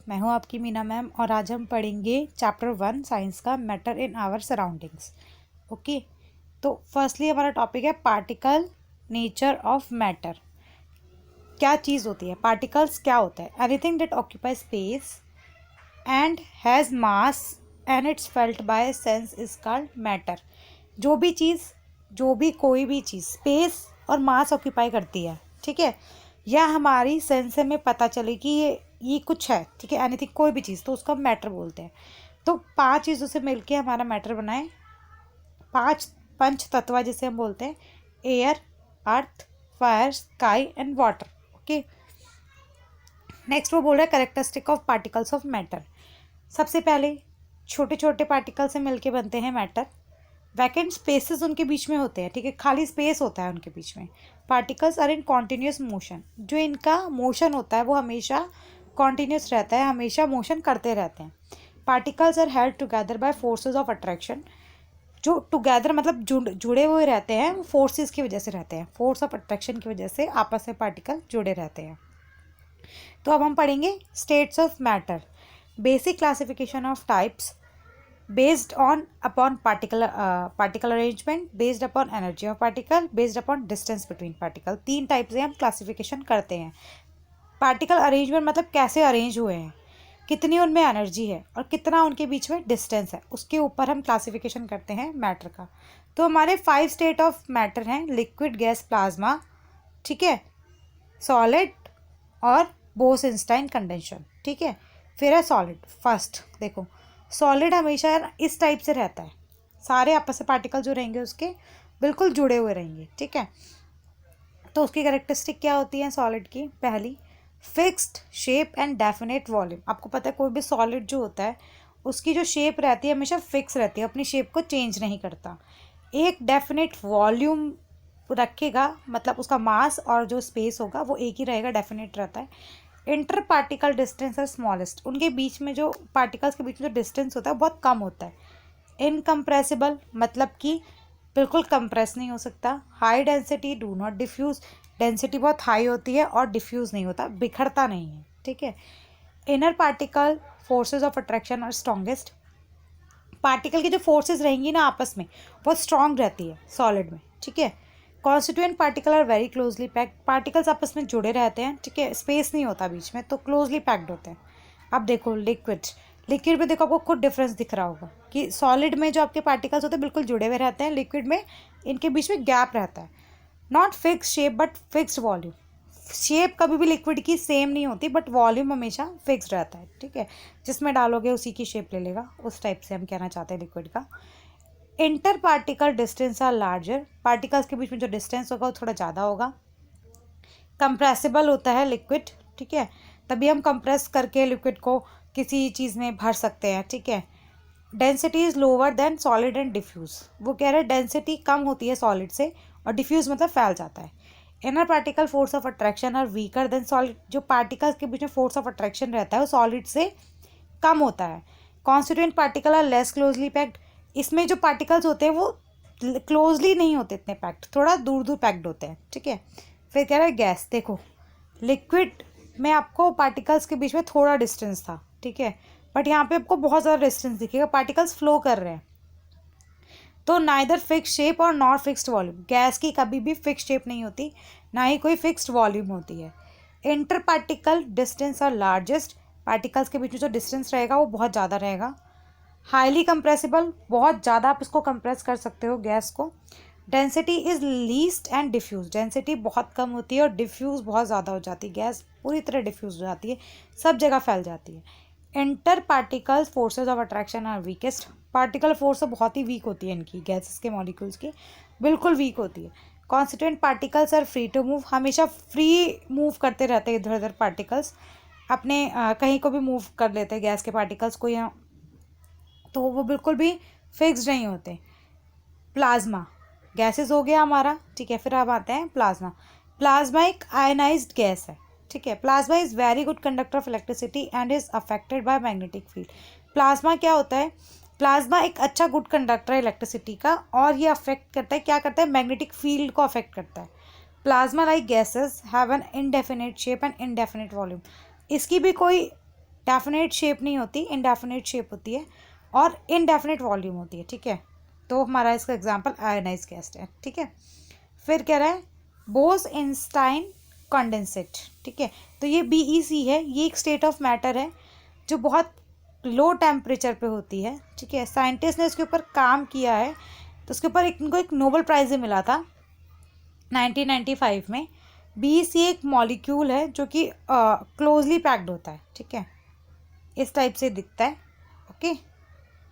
मैं हूं आपकी मीना मैम और आज हम पढ़ेंगे चैप्टर 1 साइंस का matter in our surroundings. Okay, तो फर्स्टली हमारा टॉपिक है पार्टिकल नेचर ऑफ मैटर। क्या चीज़ होती है पार्टिकल्स? क्या होता है? Anything that occupy space and has mass and it's felt by sense is called matter. जो भी चीज़, कोई भी चीज़ स्पेस और मास ऑक्यूपाई करती है, ठीक है, या हमारी सेंस से हमें पता चले कि ये कुछ है, ठीक है, एनीथिंग कोई भी चीज़, तो उसको हम मैटर बोलते हैं। तो 5 चीज़ों से मिलके हमारा मैटर बना है। 5 पंच तत्व जिसे हम बोलते हैं, air, earth, fire, sky and water. Okay, next वो बोल रहा है characteristic of particles of matter. सबसे पहले छोटे छोटे पार्टिकल से मिलके बनते हैं मैटर। वैकेंट स्पेसेस उनके बीच में होते हैं, ठीक है, खाली स्पेस होता है उनके बीच में। Particles are in continuous motion. जो इनका मोशन होता है वो हमेशा कॉन्टिन्यूस रहता है, हमेशा मोशन करते रहते हैं। Particles are held together by forces of attraction. जो टुगेदर मतलब जुड़े हुए रहते हैं, वो फोर्सेस की वजह से रहते हैं, फोर्स ऑफ अट्रैक्शन की वजह से आपस में पार्टिकल जुड़े रहते हैं। तो अब हम पढ़ेंगे states of matter. Basic classification of types based upon particle arrangement, based upon energy of particle, based upon distance between particle। 3 type से हम क्लासिफिकेशन करते हैं। पार्टिकल अरेंजमेंट मतलब कैसे अरेंज हुए हैं, कितनी उनमें एनर्जी है और कितना उनके बीच में डिस्टेंस है, उसके ऊपर हम क्लासिफिकेशन करते हैं मैटर का। तो हमारे 5 स्टेट ऑफ मैटर हैं, लिक्विड, गैस, प्लाज्मा, ठीक है, सॉलिड और बोस-आइंस्टाइन कंडेंसर, ठीक है। फिर है सॉलिड। फर्स्ट देखो, सॉलिड हमेशा इस टाइप से रहता है, सारे आपस में पार्टिकल जो रहेंगे उसके बिल्कुल जुड़े हुए रहेंगे, ठीक है। तो उसकी कैरेक्टरिस्टिक क्या होती है सॉलिड की? पहली, fixed shape and definite volume. आपको पता है कोई भी सॉलिड जो होता है उसकी जो शेप रहती है हमेशा फिक्स रहती है, अपनी शेप को चेंज नहीं करता। एक डेफिनेट वॉल्यूम रखेगा, मतलब उसका मास और जो स्पेस होगा वो एक ही रहेगा, डेफिनेट रहता है। इंटर पार्टिकल डिस्टेंस है स्मॉलेस्ट। उनके बीच में जो पार्टिकल्स के बीच में जो डिस्टेंस होता है बहुत कम होता है। इनकम्प्रेसिबल मतलब कि बिल्कुल कंप्रेस नहीं हो सकता। High density, do not diffuse. Density बहुत हाई होती है और डिफ्यूज़ नहीं होता, बिखरता नहीं है, ठीक है। Inner particle forces of attraction और स्ट्रॉन्गेस्ट। पार्टिकल की जो फोर्सेज रहेंगी ना आपस में बहुत स्ट्रॉन्ग रहती है सॉलिड में, ठीक है। Constituent particle are very closely packed. Particles आपस में जुड़े रहते हैं, ठीक है, स्पेस नहीं होता बीच में, तो क्लोजली पैक्ड होते हैं। अब देखो लिक्विड, लिक्विड में देखो आपको खुद डिफरेंस दिख रहा होगा कि सॉलिड में जो आपके पार्टिकल्स होते हैं बिल्कुल जुड़े हुए रहते हैं, लिक्विड में इनके बीच में गैप रहता है। Not fix shape but fixed volume. Shape कभी भी लिक्विड की सेम नहीं होती बट वॉल्यूम हमेशा फिक्स रहता है, ठीक है, जिसमें डालोगे उसी की शेप ले लेगा, उस टाइप से हम कहना चाहते हैं लिक्विड का। Inter particle distance are larger. Particles के बीच में जो डिस्टेंस होगा वो थोड़ा ज़्यादा होगा। कंप्रेसिबल होता है लिक्विड, ठीक है, तभी हम कंप्रेस करके लिक्विड को किसी चीज़ में भर सकते हैं, ठीक है। Density is lower than solid and diffuse. वो कह रहे हैं डेंसिटी कम होती है सॉलिड से और डिफ्यूज़ मतलब फैल जाता है। Inner particle force of attraction are weaker than solid. जो पार्टिकल्स के बीच में फोर्स ऑफ अट्रैक्शन रहता है वो सॉलिड से कम होता है। Constituent particle are less closely packed. इसमें जो पार्टिकल्स होते हैं वो क्लोजली नहीं होते इतने पैक्ड, थोड़ा दूर दूर पैक्ड होते हैं, ठीक है। फिर कह रहा है गैस। देखो लिक्विड में आपको पार्टिकल्स के बीच में थोड़ा डिस्टेंस था, ठीक है, बट यहाँ पे आपको बहुत ज़्यादा डिस्टेंस दिखेगा, पार्टिकल्स फ्लो कर रहे हैं। तो नाइदर फिक्स शेप और नॉट फिक्स्ड वॉल्यूम। गैस की कभी भी फिक्स शेप नहीं होती, ना ही कोई फिक्स्ड वॉल्यूम होती है। Inter particle distance are largest. Particles के बीच में जो डिस्टेंस रहेगा वो बहुत ज़्यादा रहेगा। हाईली कंप्रेसिबल, बहुत ज़्यादा आप इसको कंप्रेस कर सकते हो गैस को। Density is least and diffuse. Density बहुत कम होती है और डिफ्यूज बहुत ज़्यादा हो जाती है, गैस पूरी तरह डिफ्यूज हो जाती है, सब जगह फैल जाती है। Inter particle forces of attraction are weakest. Particle force बहुत ही वीक होती है इनकी, गैसेस के मॉलिक्यूल्स की बिल्कुल वीक होती है। Constituent particles are free to move. हमेशा फ्री मूव करते रहते हैं इधर उधर पार्टिकल्स, अपने कहीं को भी मूव कर लेते हैं गैस के पार्टिकल्स को, यहाँ तो वो बिल्कुल भी फिक्स्ड नहीं होते। प्लाज्मा, गैसेस हो गया हमारा, ठीक है। फिर अब आते हैं प्लाज्मा। प्लाज्मा एक आयनाइज्ड गैस है, ठीक है। Plasma is very good conductor of electricity and is affected by magnetic field. Plasma क्या होता है? प्लाज्मा एक अच्छा गुड कंडक्टर है इलेक्ट्रिसिटी का, और ये अफेक्ट करता है, क्या करता है, मैग्नेटिक फील्ड को अफेक्ट करता है। Plasma like gases have an indefinite shape and indefinite volume. इसकी भी कोई डेफिनेट शेप नहीं होती, इनडेफिनेट शेप होती है और इनडेफिनेट वॉल्यूम होती है, ठीक है। तो हमारा इसका एग्जांपल आयोनाइज गैस है, ठीक है। फिर कह रहा है बोस-आइंस्टाइन कंडेंसेट, ठीक है। तो ये BEC है, ये एक स्टेट ऑफ मैटर है जो बहुत लो टेम्परेचर पे होती है, ठीक है। साइंटिस्ट ने इसके ऊपर काम किया है, तो उसके ऊपर इनको एक नोबेल प्राइज़ भी मिला था 1995 में। BEC एक मॉलिक्यूल है जो कि क्लोजली पैक्ड होता है, ठीक है, इस टाइप से दिखता है, ओके।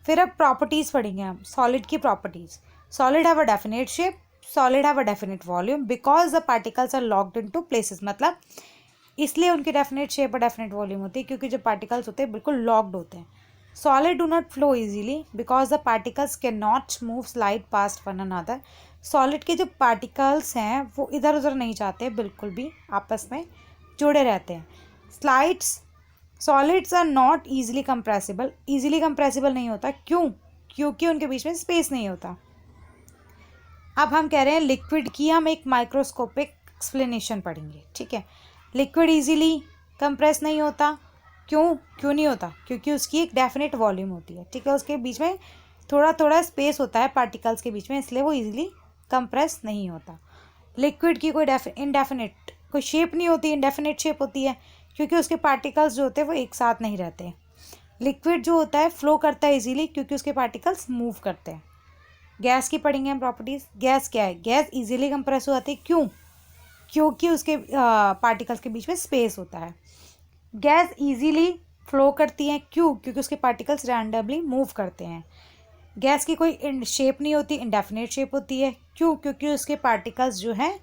फिर अब प्रॉपर्टीज़ पढ़ेंगे हम, सॉलिड की properties. Solid have a definite shape, solid have a definite volume because the particles are locked into places, मतलब इसलिए उनकी डेफिनेट शेप और डेफिनेट वॉल्यूम होती है क्योंकि जो पार्टिकल्स होते हैं बिल्कुल लॉक्ड होते हैं। Solid do not flow easily because the particles can not move slide past one another. Solid के जो पार्टिकल्स हैं वो इधर उधर नहीं जाते बिल्कुल भी, आपस में जुड़े रहते हैं। Slides solids are not easily compressible, easily compressible नहीं होता, क्यों? क्योंकि उनके बीच में स्पेस नहीं होता। अब हम कह रहे हैं लिक्विड की हम एक माइक्रोस्कोपिक एक्सप्लेनेशन पढ़ेंगे, ठीक है। लिक्विड इजीली कंप्रेस नहीं होता, क्यों नहीं होता? क्योंकि उसकी एक डेफिनेट वॉल्यूम होती है, ठीक है। उसके बीच में थोड़ा थोड़ा स्पेस होता है पार्टिकल्स के बीच में, इसलिए वो इजीली कंप्रेस नहीं होता। लिक्विड की कोई इनडेफिनेट कोई शेप नहीं होती, इनडेफिनेट शेप होती है क्योंकि उसके पार्टिकल्स जो होते हैं वो एक साथ नहीं रहते। लिक्विड जो होता है फ्लो करता है इजीली क्योंकि उसके पार्टिकल्स मूव करते हैं। गैस की पढ़ेंगे हम प्रॉपर्टीज़। गैस क्या है? गैस इजीली कंप्रेस हो जाती है, क्यों? क्योंकि उसके पार्टिकल्स के बीच में स्पेस होता है। गैस इजीली फ्लो करती हैं, क्यों? क्योंकि उसके पार्टिकल्स रैंडमली मूव करते हैं। गैस की कोई शेप नहीं होती, इनडेफिनेट शेप होती है, क्यों? क्योंकि उसके पार्टिकल्स जो हैं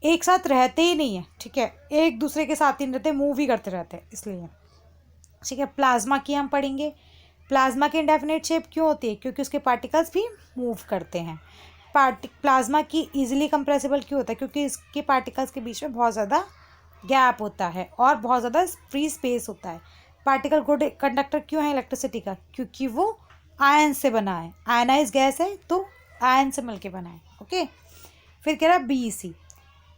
एक साथ रहते ही नहीं है, ठीक है, एक दूसरे के साथ ही नहीं रहते, मूव ही करते रहते हैं इसलिए, ठीक है। प्लाज्मा की हम पढ़ेंगे। प्लाज्मा की इंडेफिनेट शेप क्यों होती है? क्योंकि उसके पार्टिकल्स भी मूव करते हैं। प्लाज्मा की इजीली कंप्रेसिबल क्यों होता है? क्योंकि इसके पार्टिकल्स के बीच में बहुत ज़्यादा गैप होता है और बहुत ज़्यादा फ्री स्पेस होता है। पार्टिकल गुड कंडक्टर क्यों है इलेक्ट्रिसिटी का? क्योंकि वो आयन से बना है, आयनाइज गैस है तो आयन से मिलके बना है, ओके। फिर कह रहा है BEC,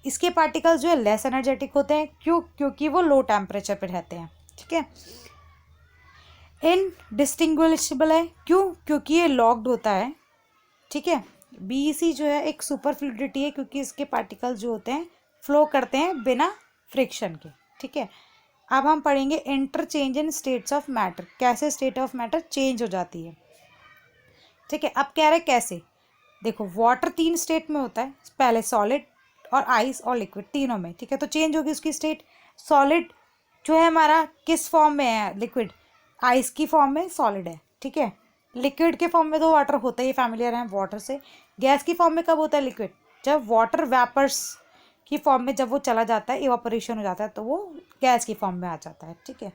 इसके पार्टिकल्स जो है लेस एनर्जेटिक होते हैं, क्यों? क्योंकि वो लो टेम्परेचर पर रहते हैं, ठीक है। इनडिस्टिंग्विशेबल है, क्यों? क्योंकि ये लॉक्ड होता है, ठीक है। BEC जो है एक सुपर फ्लूइडिटी है क्योंकि इसके पार्टिकल्स जो होते हैं फ्लो करते हैं बिना फ्रिक्शन के, ठीक है। अब हम पढ़ेंगे interchange in states of matter, कैसे स्टेट ऑफ मैटर चेंज हो जाती है, ठीक है। अब कह रहे हैं कैसे? देखो, वाटर 3 स्टेट में होता है, पहले सॉलिड और आइस और लिक्विड, तीनों में, ठीक है। तो चेंज होगी उसकी स्टेट। सॉलिड जो है हमारा किस फॉर्म में है? लिक्विड। आइस की फॉर्म में सॉलिड है, ठीक है। लिक्विड के फॉर्म में तो वाटर होता ही, फैमिलियर है वाटर से। गैस की फॉर्म में कब होता है लिक्विड? जब वाटर वेपर्स की फॉर्म में जब वो चला जाता है, इवापोरेशन हो जाता है, तो वो गैस की फॉर्म में आ जाता है, ठीक है।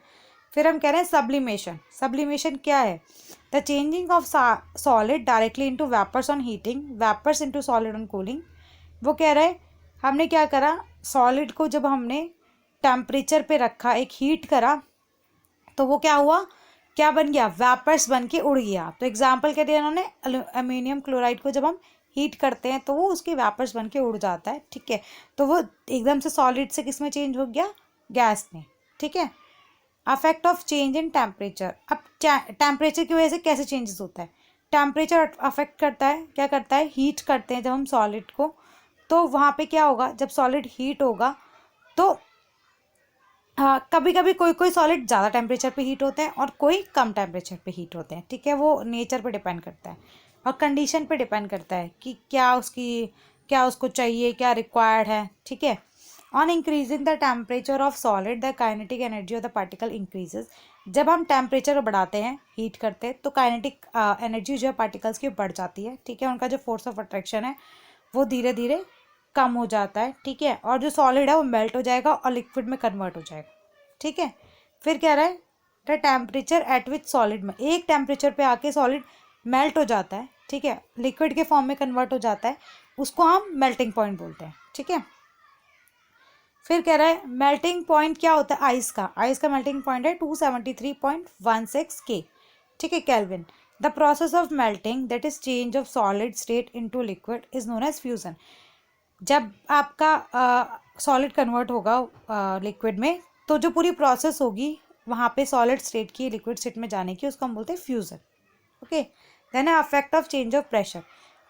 फिर हम कह रहे हैं सब्लिमेशन। सब्लिमेशन क्या है? The changing of solid directly into vapours on heating, vapours into solid on cooling. वो कह रहे हैं हमने क्या करा, सॉलिड को जब हमने टेम्परेचर पे रखा, एक हीट करा, तो वो क्या हुआ, क्या बन गया? वेपर्स बन के उड़ गया। तो एग्जाम्पल क्या दिया इन्होंने, अमोनियम क्लोराइड को जब हम हीट करते हैं तो वो उसके वेपर्स बन के उड़ जाता है, ठीक है। तो वो एकदम से सॉलिड से किस में चेंज हो गया? गैस में, ठीक है। Affect of change in temperature. अब टेम्परेचर की वजह से कैसे चेंजेस होता है? टेम्परेचर अफेक्ट करता है, क्या करता है? हीट करते हैं जब हम सॉलिड को, तो वहाँ पे क्या होगा, जब सॉलिड हीट होगा तो कभी कभी कोई सॉलिड ज़्यादा टेम्परेचर पे हीट होते हैं और कोई कम टेम्परेचर पे हीट होते हैं, ठीक है। वो नेचर पे डिपेंड करता है और कंडीशन पे डिपेंड करता है कि क्या उसको चाहिए, क्या रिक्वायर्ड है, ठीक है। On increasing the temperature of solid the kinetic energy of the particle increases. जब हम टेम्परेचर बढ़ाते हैं, हीट करते हैं, तो काइनेटिक एनर्जी जो है पार्टिकल्स की बढ़ जाती है, ठीक है। उनका जो फोर्स ऑफ अट्रैक्शन है वो धीरे धीरे कम हो जाता है, ठीक है। और जो सॉलिड है वो मेल्ट हो जाएगा और लिक्विड में कन्वर्ट हो जाएगा, ठीक है। फिर क्या रहा है, the temperature at which solid में, एक टेम्परेचर पे आके सॉलिड मेल्ट हो जाता है, ठीक है, लिक्विड के फॉर्म में कन्वर्ट हो जाता है, उसको हम मेल्टिंग पॉइंट बोलते हैं, ठीक है। फिर कह रहा है मेल्टिंग पॉइंट क्या होता है? आइस का मेल्टिंग पॉइंट है 273.16 K, ठीक है, kelvin. The process of melting that is change of solid state into liquid is known as fusion. जब आपका सॉलिड कन्वर्ट होगा लिक्विड में, तो जो पूरी प्रोसेस होगी वहाँ पे सॉलिड स्टेट की लिक्विड स्टेट में जाने की, उसको हम बोलते हैं फ्यूज़न। ओके, देन है affect of change of pressure.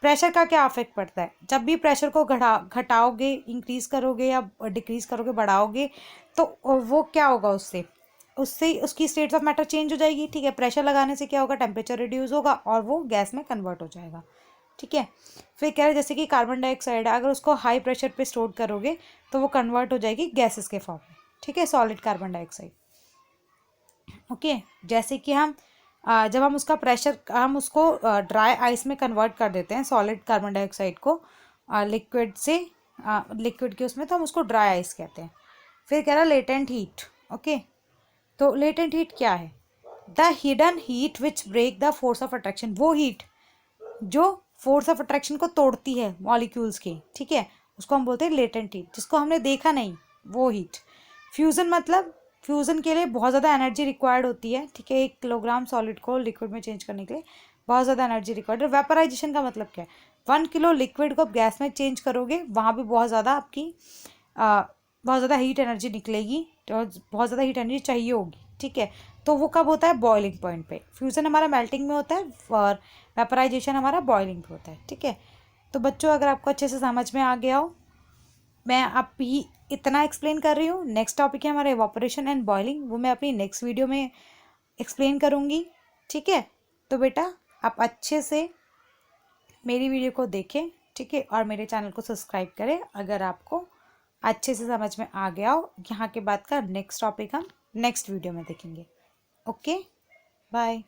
Pressure का क्या अफेक्ट पड़ता है? जब भी प्रेशर को घटाओगे, इंक्रीज करोगे या डिक्रीज करोगे, बढ़ाओगे, तो वो क्या होगा, उससे उससे उसकी स्टेट्स ऑफ मैटर चेंज हो जाएगी। ठीक है, प्रेशर लगाने से क्या होगा, टेम्परेचर रिड्यूस होगा और वो गैस में कन्वर्ट हो जाएगा। ठीक है, फिर कह रहे जैसे कि कार्बन डाइऑक्साइड है, अगर उसको हाई प्रेशर पे स्टोर करोगे तो वो कन्वर्ट हो जाएगी गैसेस के फॉर्म में। ठीक है, सॉलिड कार्बन डाइऑक्साइड। ओके, जैसे कि हम जब हम उसका प्रेशर, हम उसको ड्राई आइस में कन्वर्ट कर देते हैं सॉलिड कार्बन डाइऑक्साइड को लिक्विड से, लिक्विड के उसमें, तो हम उसको ड्राई आइस कहते हैं। फिर कह रहा लेटेंट हीट। ओके, तो लेटेंट हीट क्या है? The hidden heat which break the force of attraction. वो हीट जो फोर्स ऑफ अट्रैक्शन को तोड़ती है मॉलिक्यूल्स की, ठीक है, उसको हम बोलते हैं लेटेंट हीट, जिसको हमने देखा नहीं, वो हीट। फ्यूज़न मतलब, फ्यूज़न के लिए बहुत ज़्यादा एनर्जी रिक्वायर्ड होती है। ठीक है, 1 किलोग्राम सॉलिड को लिक्विड में चेंज करने के लिए बहुत ज़्यादा एनर्जी रिक्वायर्ड है। वेपराइजेशन का मतलब क्या है? 1 किलो लिक्विड को गैस में चेंज करोगे, वहाँ भी बहुत ज़्यादा आपकी बहुत ज़्यादा हीट एनर्जी निकलेगी, तो बहुत ज़्यादा हीट एनर्जी चाहिए होगी। ठीक है, तो वो कब होता है? बॉइलिंग पॉइंट पे। फ्यूज़न हमारा मेल्टिंग में होता है और वेपराइजेशन हमारा बॉइलिंग पे होता है। ठीक है, तो बच्चों अगर आपको अच्छे से समझ में आ गया हो, मैं अभी इतना एक्सप्लेन कर रही हूँ। नेक्स्ट टॉपिक है हमारा इवापोरेशन एंड बॉइलिंग, वो मैं अपनी नेक्स्ट वीडियो में एक्सप्लेन करूँगी। ठीक है, तो बेटा आप अच्छे से मेरी वीडियो को देखें, ठीक है, और मेरे चैनल को सब्सक्राइब करें अगर आपको अच्छे से समझ में आ गया हो। यहाँ के बाद का नेक्स्ट टॉपिक हम नेक्स्ट वीडियो में देखेंगे। Okay, bye.